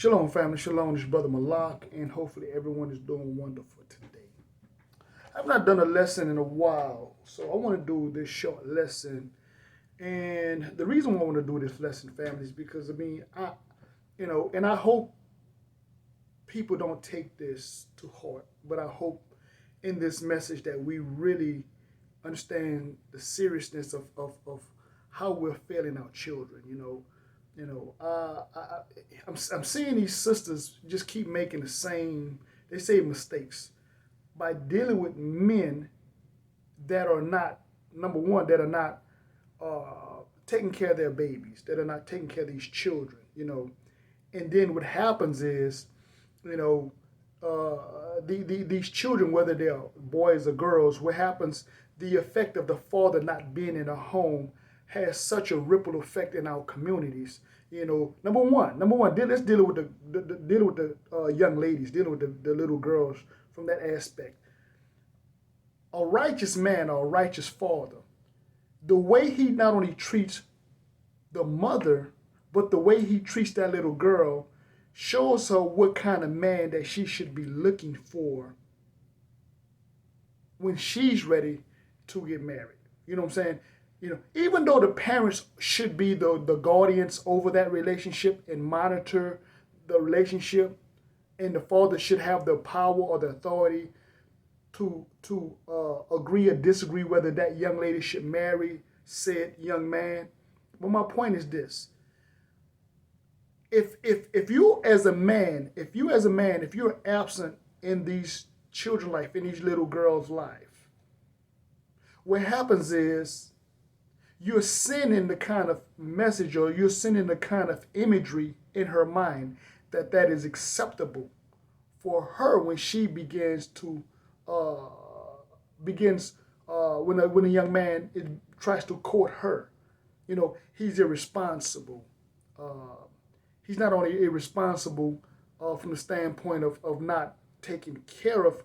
Shalom, family. Shalom. This is Brother Malak, and hopefully everyone is doing wonderful today. I've not done a lesson in a while, so I want to do this short lesson. And the reason why I want to do this lesson, family, is because and I hope people don't take this to heart, but I hope in this message that we really understand the seriousness of how we're failing our children. I'm seeing these sisters just keep making the same, they say mistakes by dealing with men that are not, number one, that are not taking care of their babies, that are not taking care of these children. And then what happens is, you know, these children, whether they're boys or girls, what happens, the effect of the father not being in a home has such a ripple effect in our communities. Number one, let's deal with the young ladies, dealing with the little girls from that aspect. A righteous man or a righteous father, the way he not only treats the mother, but the way he treats that little girl shows her what kind of man that she should be looking for when she's ready to get married. You know what I'm saying? Even though the parents should be the guardians over that relationship and monitor the relationship, and the father should have the power or the authority to agree or disagree whether that young lady should marry said young man. But my point is this: if you as a man, if you're absent in these children's life, in these little girls' life, what happens is you're sending the kind of message, or you're sending the kind of imagery in her mind that is acceptable for her when she begins when a young man tries to court her. He's irresponsible. He's not only irresponsible from the standpoint of not taking care of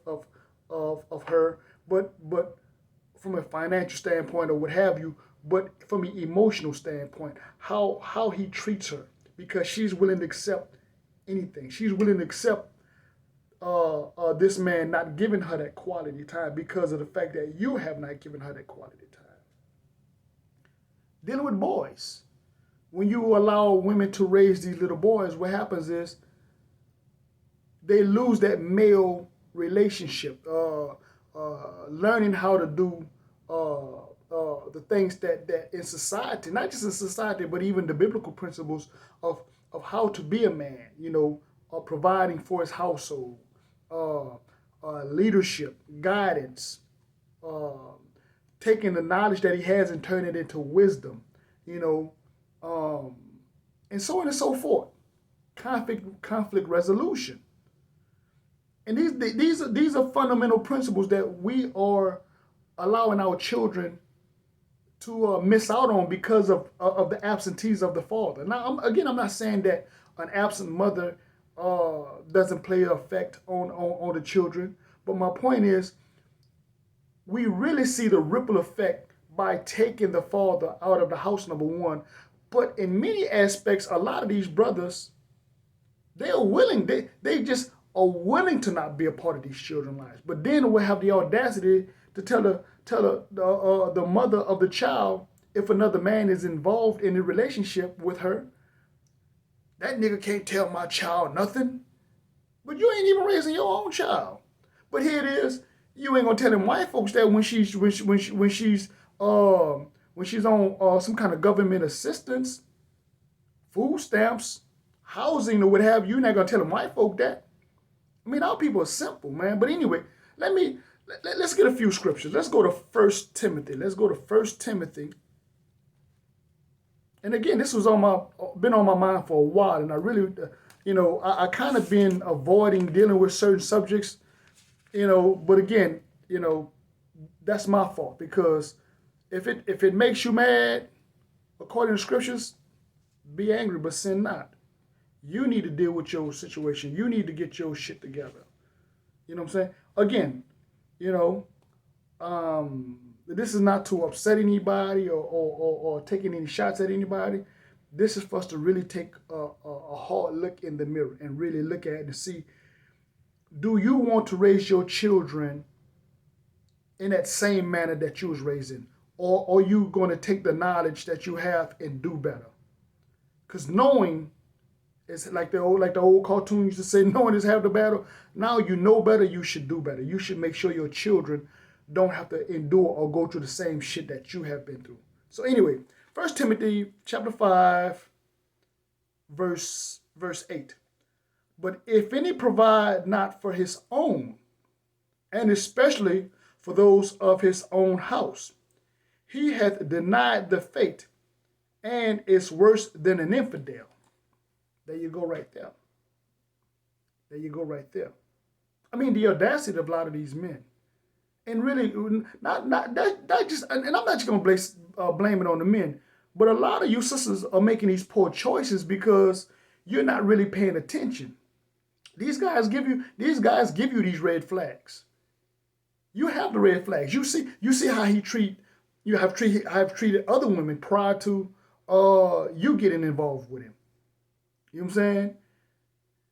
her, but from a financial standpoint or what have you, but from an emotional standpoint, how he treats her, because she's willing to accept anything. She's willing to accept this man not giving her that quality time because of the fact that you have not given her that quality time. Dealing with boys, when you allow women to raise these little boys, what happens is they lose that male relationship, learning how to do the things that in society, not just in society, but even the biblical principles of how to be a man, providing for his household, leadership, guidance, taking the knowledge that he has and turning it into wisdom, and so on and so forth. Conflict resolution. And these are fundamental principles that we are allowing our children to miss out on because of the absentees of the father. Now, I'm not saying that an absent mother doesn't play an effect on the children, but my point is, we really see the ripple effect by taking the father out of the house, number one. But in many aspects, a lot of these brothers, they are willing, they just are willing to not be a part of these children's lives. But then we'll have the audacity to tell the mother of the child, if another man is involved in a relationship with her, that nigga can't tell my child nothing. But you ain't even raising your own child. But here it is, you ain't gonna tell them white folks that when she's on some kind of government assistance, food stamps, housing, or what have you, you're not gonna tell them white folk that. I mean, our people are simple, man. But anyway, let's get a few scriptures. Let's go to 1 Timothy. Let's go to 1 Timothy. And again, this was been on my mind for a while, and I really, I kind of been avoiding dealing with certain subjects, but again, that's my fault, because if it makes you mad, according to scriptures, be angry, but sin not. You need to deal with your situation. You need to get your shit together. You know what I'm saying? Again, this is not to upset anybody or taking any shots at anybody. this is for us to really take a hard look in the mirror and really look at it and see, do you want to raise your children in that same manner that you was raised in? Or are you going to take the knowledge that you have and do better? Because knowing is like the old cartoon used to say, knowing is half the battle. Now you know better, you should do better. You should make sure your children don't have to endure or go through the same shit that you have been through. So anyway, 1 Timothy chapter 5, verse 8. But if any provide not for his own, and especially for those of his own house, he hath denied the faith and is worse than an infidel. There you go right there. There you go right there. I mean, the audacity of a lot of these men. And really, not that just, and I'm not just going to blame it on the men, but a lot of you sisters are making these poor choices because you're not really paying attention. These guys give you these red flags. You have the red flags. You see how you have treated other women prior to you getting involved with him. You know what I'm saying?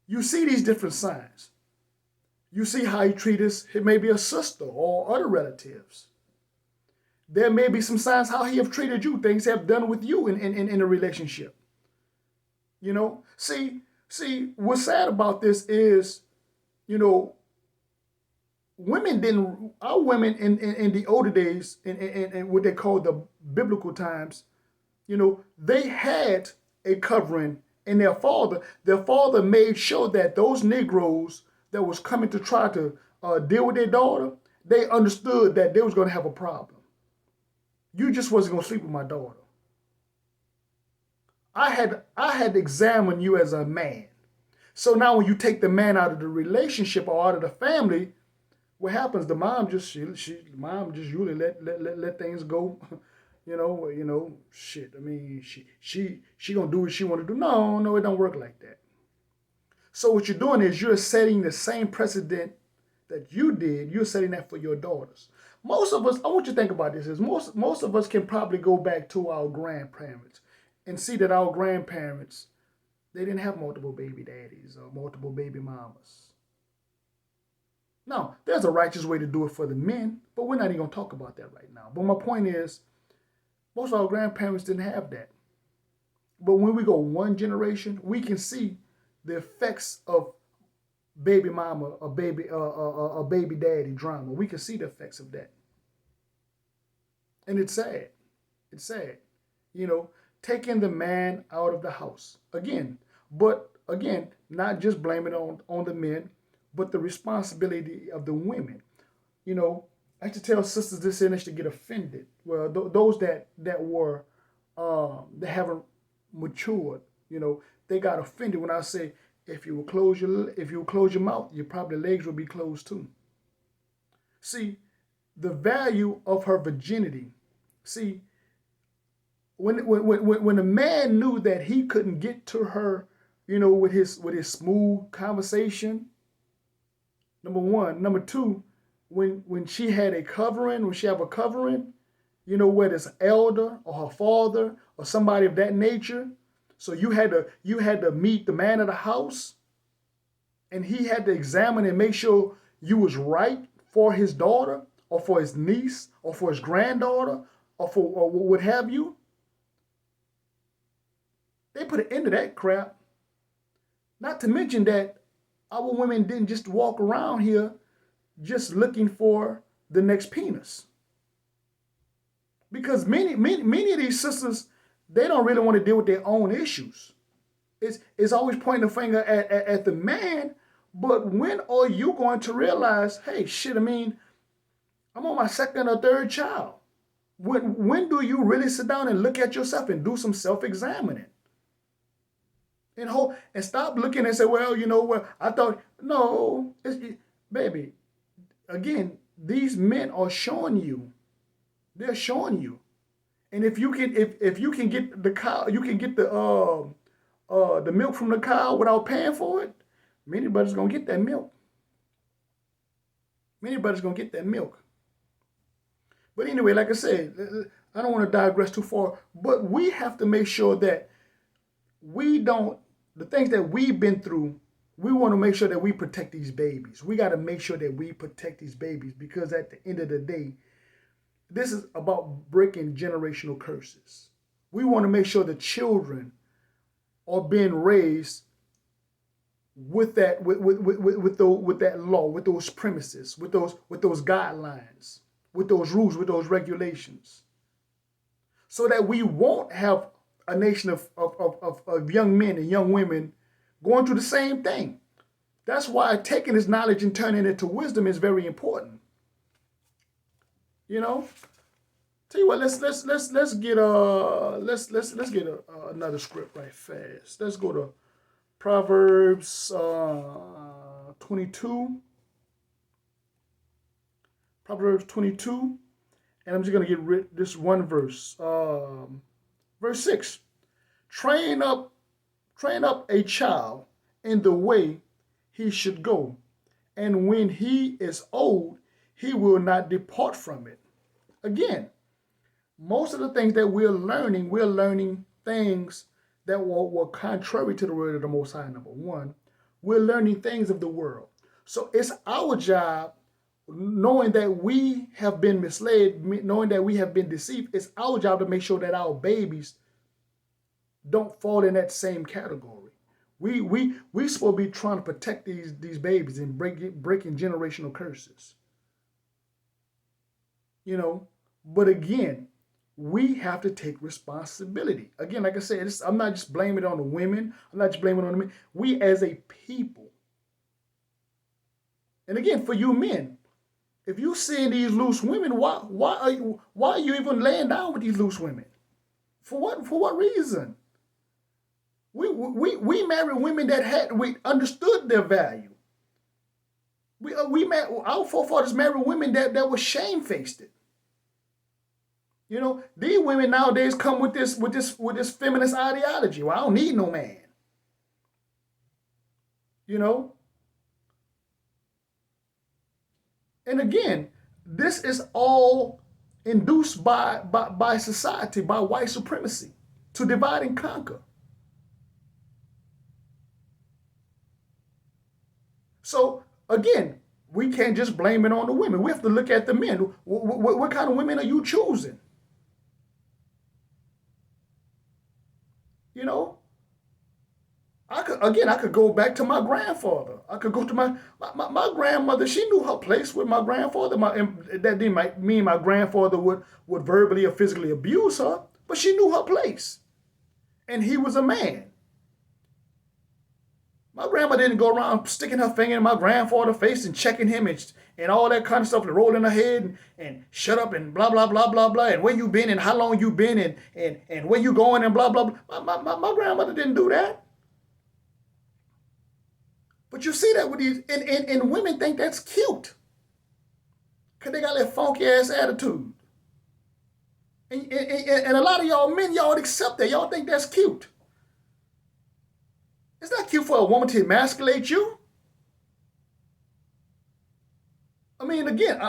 You see these different signs. You see how he treats maybe a sister or other relatives. There may be some signs how he have treated you, things have done with you in a relationship. You know, see, what's sad about this is, you know, our women in the older days, in what they call the biblical times, you know, they had a covering in their father. Their father made sure that those Negroes that was coming to try to deal with their daughter, they understood that they was going to have a problem. You just wasn't going to sleep with my daughter. I had to examine you as a man. So now when you take the man out of the relationship or out of the family, what happens? The mom just usually let things go. You know, shit. I mean, she gonna do what she want to do. No, it don't work like that. So what you're doing is you're setting the same precedent that you did. You're setting that for your daughters. Most of us, I want you to think about this, is most of us can probably go back to our grandparents and see that our grandparents, they didn't have multiple baby daddies or multiple baby mamas. Now, there's a righteous way to do it for the men, but we're not even going to talk about that right now. But my point is, most of our grandparents didn't have that. But when we go one generation, we can see the effects of baby mama or baby daddy drama. We can see the effects of that. And it's sad. It's sad. You know, taking the man out of the house. But again, not just blaming it on the men, but the responsibility of the women. You know, I used to tell sisters this and they should get offended. Well, those that haven't matured, you know, they got offended when I say, if you will close your mouth, your probably legs will be closed too. See, the value of her virginity. See, when a man knew that he couldn't get to her, you know, with his smooth conversation. Number one. Number two, when she had a covering, when she have a covering, you know, whether it's an elder or her father or somebody of that nature. So you had to meet the man of the house, and he had to examine and make sure you was right for his daughter or for his niece or for his granddaughter or what have you. They put an end to that crap. Not to mention that our women didn't just walk around here just looking for the next penis. Because many of these sisters, they don't really want to deal with their own issues. It's always pointing the finger at the man, but when are you going to realize, hey, shit, I mean, I'm on my second or third child. When do you really sit down and look at yourself and do some self-examining? And stop looking and say, well, you know what, I thought, no, baby, again, these men are showing you. They're showing you. And if you can get the cow, you can get the milk from the cow without paying for it, anybody's gonna get that milk. Anybody's gonna get that milk. But anyway, like I said, I don't want to digress too far, but we have to make sure that we don't, the things that we've been through, we want to make sure that we protect these babies. We got to make sure that we protect these babies, because at the end of the day, this is about breaking generational curses. We want to make sure the children are being raised with that with that law, with those premises, with those guidelines, with those rules, with those regulations, so that we won't have a nation of young men and young women going through the same thing. That's why taking this knowledge and turning it into wisdom is very important. You know, tell you what, let's get another script right fast. Let's go to Proverbs 22. Proverbs 22, and I'm just gonna get this one verse. Verse 6. Train up a child in the way he should go, and when he is old, he will not depart from it. Again, most of the things that we're learning things that were contrary to the word of the Most High. Number one, we're learning things of the world. So it's our job, knowing that we have been misled, knowing that we have been deceived, it's our job to make sure that our babies don't fall in that same category. We supposed to be trying to protect these babies and breaking generational curses. You know, but again, we have to take responsibility. Again, like I said, I'm not just blaming it on the women. I'm not just blaming it on the men. We as a people. And again, for you men, if you seeing these loose women, why are you even laying down with these loose women? For what reason? We married women that we understood their value. Our forefathers married women that were shamefaced it. You know, these women nowadays come with this feminist ideology. Well, I don't need no man. You know? And again, this is all induced by society, by white supremacy, to divide and conquer. So again, we can't just blame it on the women. We have to look at the men. What kind of women are you choosing? You know, I could go back to my grandfather. I could go to my grandmother. She knew her place with my grandfather. That didn't mean my grandfather would verbally or physically abuse her, but she knew her place. And he was a man. My grandma didn't go around sticking her finger in my grandfather's face and checking him and all that kind of stuff, and rolling her head and shut up and blah, blah, blah, blah, blah, and where you been and how long you been and where you going and blah, blah, blah. My grandmother didn't do that. But you see that with these, and women think that's cute. Because they got that funky ass attitude. And a lot of y'all men, y'all accept that. Y'all think that's cute. It's not cute for a woman to emasculate you. I mean, again,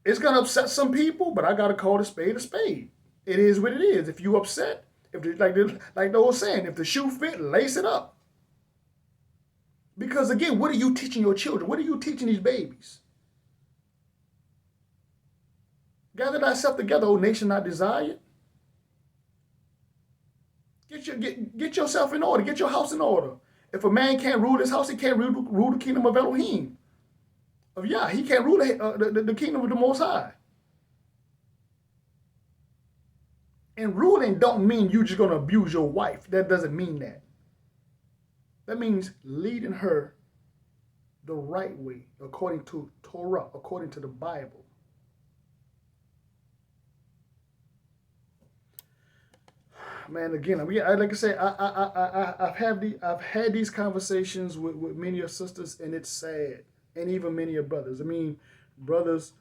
it's going to upset some people, but I got to call a spade a spade. It is what it is. If you upset, like the old saying, if the shoe fit, lace it up. Because again, what are you teaching your children? What are you teaching these babies? Gather thyself together, O nation not desired. Get yourself in order. Get your house in order. If a man can't rule his house, he can't rule the kingdom of Elohim. Of Yah, he can't rule the kingdom of the Most High. And ruling don't mean you just going to abuse your wife. That doesn't mean that. That means leading her the right way, according to Torah, according to the Bible. Man, again, like I say, I've had these conversations with many of sisters, and it's sad, and even many of brothers. I mean, brothers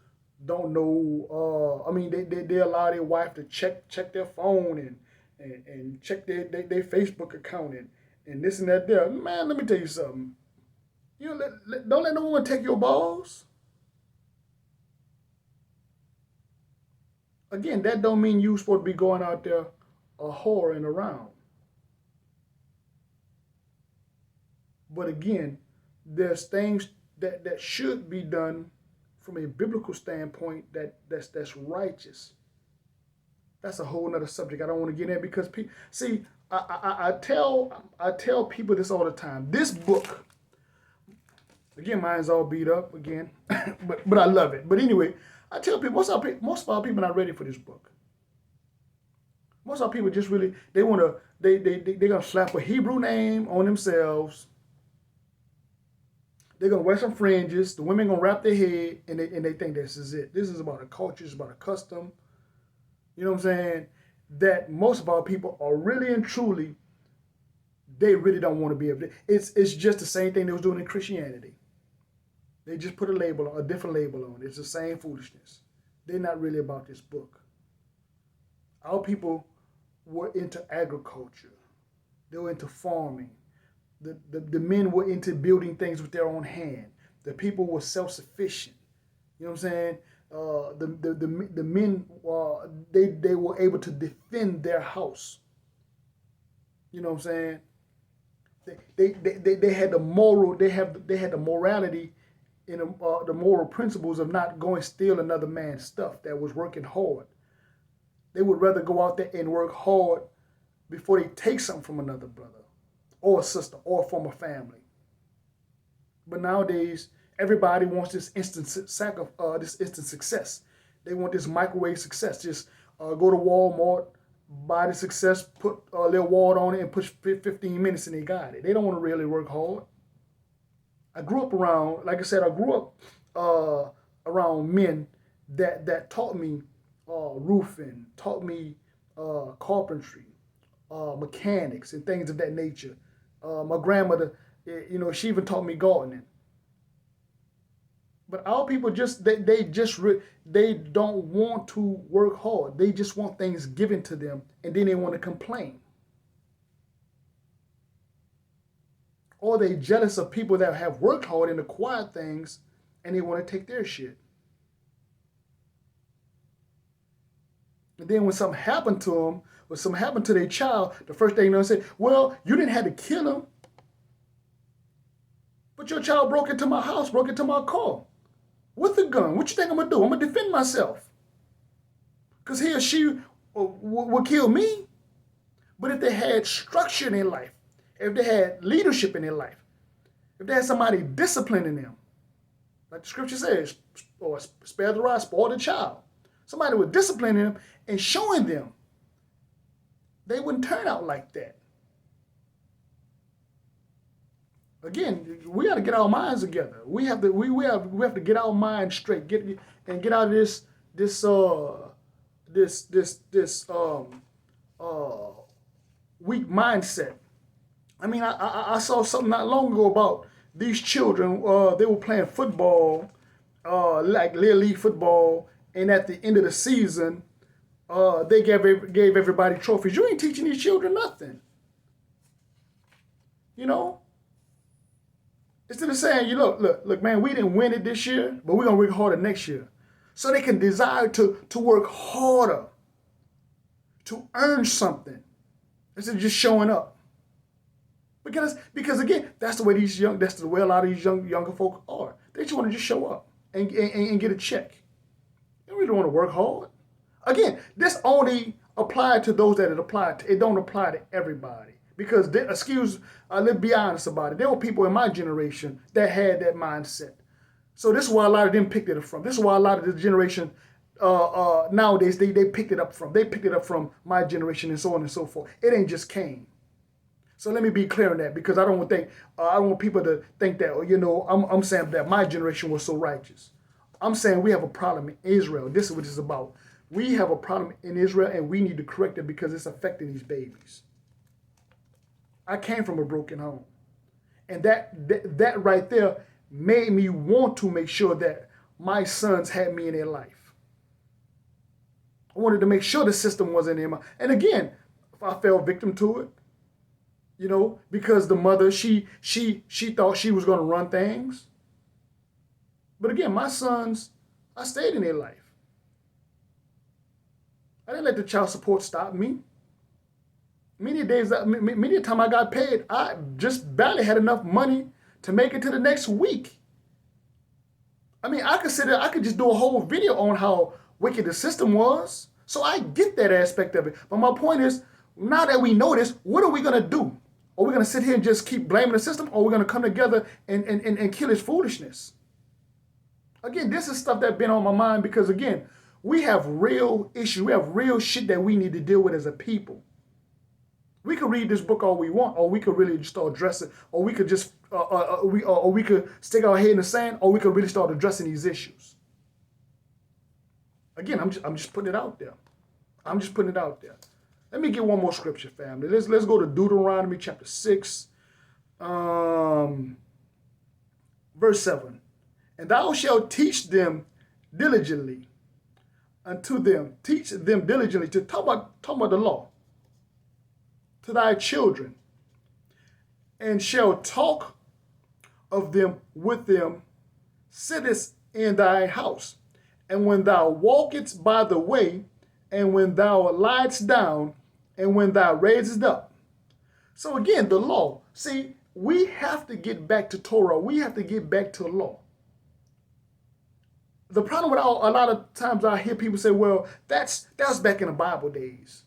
don't know. They allow their wife to check their phone and check their Facebook account and this and that. There, man, let me tell you something. You know, don't let no woman take your balls. Again, that don't mean you supposed to be going out there whoring around. But again, there's things that should be done from a biblical standpoint that's righteous. That's a whole nother subject. I don't want to get in because see, I tell people this all the time. This book, again, mine's all beat up again, but I love it. But anyway, I tell people most of our people not ready for this book. Most of our people just really they're gonna slap a Hebrew name on themselves. They're gonna wear some fringes. The women gonna wrap their head, and they think this is it. This is about a culture. It's about a custom. You know what I'm saying? That most of our people are really and truly, they really don't want to be able to. It's just the same thing they was doing in Christianity. They just put a different label on it. It's the same foolishness. They're not really about this book. Our people were into agriculture. They were into farming. The men were into building things with their own hand. The people were self-sufficient. You know what I'm saying? The men they were able to defend their house. You know what I'm saying? They had the moral. They had the morality in the moral principles of not going steal another man's stuff that was working hard. They would rather go out there and work hard before they take something from another brother or a sister or from a family. But nowadays, everybody wants this instant success. They want this microwave success. Just go to Walmart, buy the success, put a little water on it, and push 15 minutes, and they got it. They don't want to really work hard. I grew up around, like I said, around men that taught me roofing, taught me carpentry, mechanics, and things of that nature. My grandmother, she even taught me gardening. But our people they don't want to work hard. They just want things given to them, and then they want to complain. Or they jealous of people that have worked hard and acquired things, and they want to take their shit. And then when something happened to them, or something happened to their child, the first thing they say, well, you didn't have to kill him, but your child broke into my house, broke into my car with a gun. What you think I'm going to do? I'm going to defend myself. Because he or she will kill me. But if they had structure in their life, if they had leadership in their life, if they had somebody disciplining them, like the scripture says, or spare the rod, spoil the child. Somebody was disciplining them and showing them, they wouldn't turn out like that. Again, we got to get our minds together. We have to get our minds straight. Get out of this weak mindset. I mean, I saw something not long ago about these children. They were playing football, like Little League football, and at the end of the season, they gave everybody trophies. You ain't teaching these children nothing. You know? Instead of saying, look, man, we didn't win it this year, but we're going to work harder next year. So they can desire to work harder, to earn something, instead of just showing up. Because again, that's the way a lot of these younger folk are. They just want to just show up and get a check. They really don't want to work hard. Again, this only applied to those that it applied to. It don't apply to everybody. Because, let's be honest about it. There were people in my generation that had that mindset. So this is where a lot of them picked it up from. This is why a lot of the generation nowadays, they picked it up from. They picked it up from my generation and so on and so forth. It ain't just came. So let me be clear on that, because I don't want people to think that, I'm saying that my generation was so righteous. I'm saying we have a problem in Israel. This is what it's about. We have a problem in Israel, and we need to correct it because it's affecting these babies. I came from a broken home. And that right there made me want to make sure that my sons had me in their life. I wanted to make sure the system wasn't in my... And again, if I fell victim to it, because the mother, she thought she was going to run things. But again, my sons, I stayed in their life. I didn't let the child support stop me. Many time I got paid, I just barely had enough money to make it to the next week. I mean, I could just do a whole video on how wicked the system was. So I get that aspect of it. But my point is, now that we know this, what are we going to do? Are we going to sit here and just keep blaming the system? Or are we going to come together and kill its foolishness? Again, this is stuff that's been on my mind because, again, we have real issues. We have real shit that we need to deal with as a people. We could read this book all we want, or we could really start addressing, or we could just, we could stick our head in the sand, or we could really start addressing these issues. Again, I'm just putting it out there. I'm just putting it out there. Let me get one more scripture, family. Let's go to Deuteronomy chapter 6, verse 7. And thou shalt teach them diligently unto them. Teach them diligently to talk about the law to thy children, and shall talk of them with them, sittest in thy house, and when thou walkest by the way, and when thou liest down, and when thou raisest up. So again, the law. See, we have to get back to Torah. We have to get back to law. The problem with a lot of times I hear people say, well, that was back in the Bible days.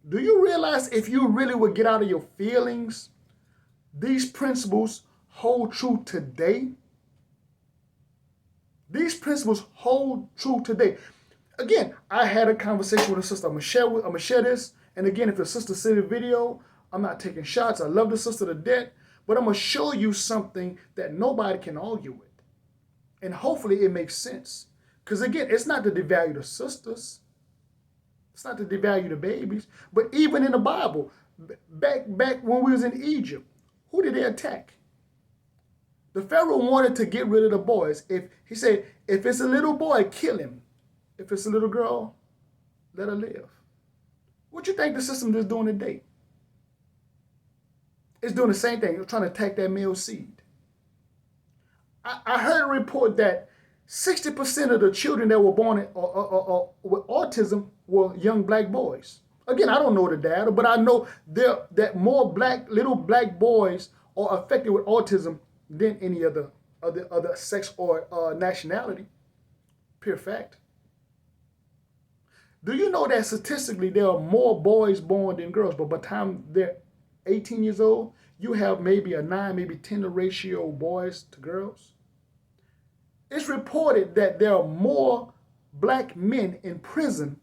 Do you realize if you really would get out of your feelings, these principles hold true today? These principles hold true today. Again, I had a conversation with a sister. I'm gonna share this. And again, if the sister see the video, I'm not taking shots. I love the sister to death, but I'm gonna show you something that nobody can argue with. And hopefully it makes sense. Because again, it's not to devalue the sisters. It's not to devalue the babies. But even in the Bible, back when we was in Egypt, who did they attack? The Pharaoh wanted to get rid of the boys. He said, if it's a little boy, kill him. If it's a little girl, let her live. What you think the system is doing today? It's doing the same thing. It's trying to attack that male seed. I heard a report that 60% of the children that were born with autism were young black boys. Again, I don't know the data, but I know that more little black boys are affected with autism than any other sex or nationality. Pure fact. Do you know that statistically there are more boys born than girls, but by the time they're 18 years old, you have maybe a 9, maybe 10 ratio boys to girls? It's reported that there are more black men in prison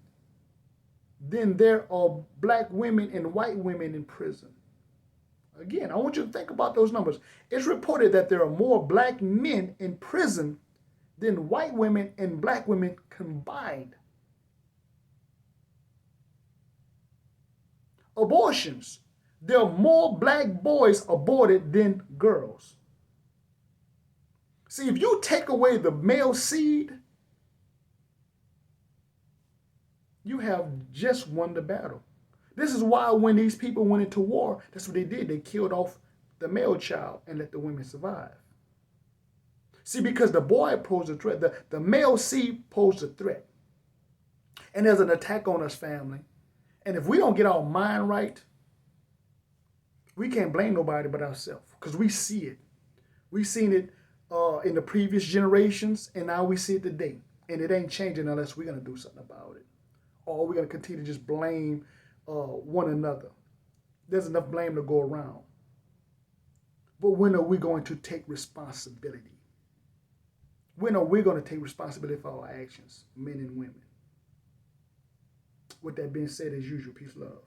than there are black women and white women in prison. Again, I want you to think about those numbers. It's reported that there are more black men in prison than white women and black women combined. Abortions. There are more black boys aborted than girls. See, if you take away the male seed, you have just won the battle. This is why when these people went into war, that's what they did. They killed off the male child and let the women survive. See, because the boy posed a threat, the male seed posed a threat. And there's an attack on us, family. And if we don't get our mind right, we can't blame nobody but ourselves, because we see it. We've seen it in the previous generations, and now we see it today. And it ain't changing unless we're going to do something about it. Or we're going to continue to just blame one another. There's enough blame to go around. But when are we going to take responsibility? When are we going to take responsibility for our actions, men and women? With that being said, as usual, peace, love.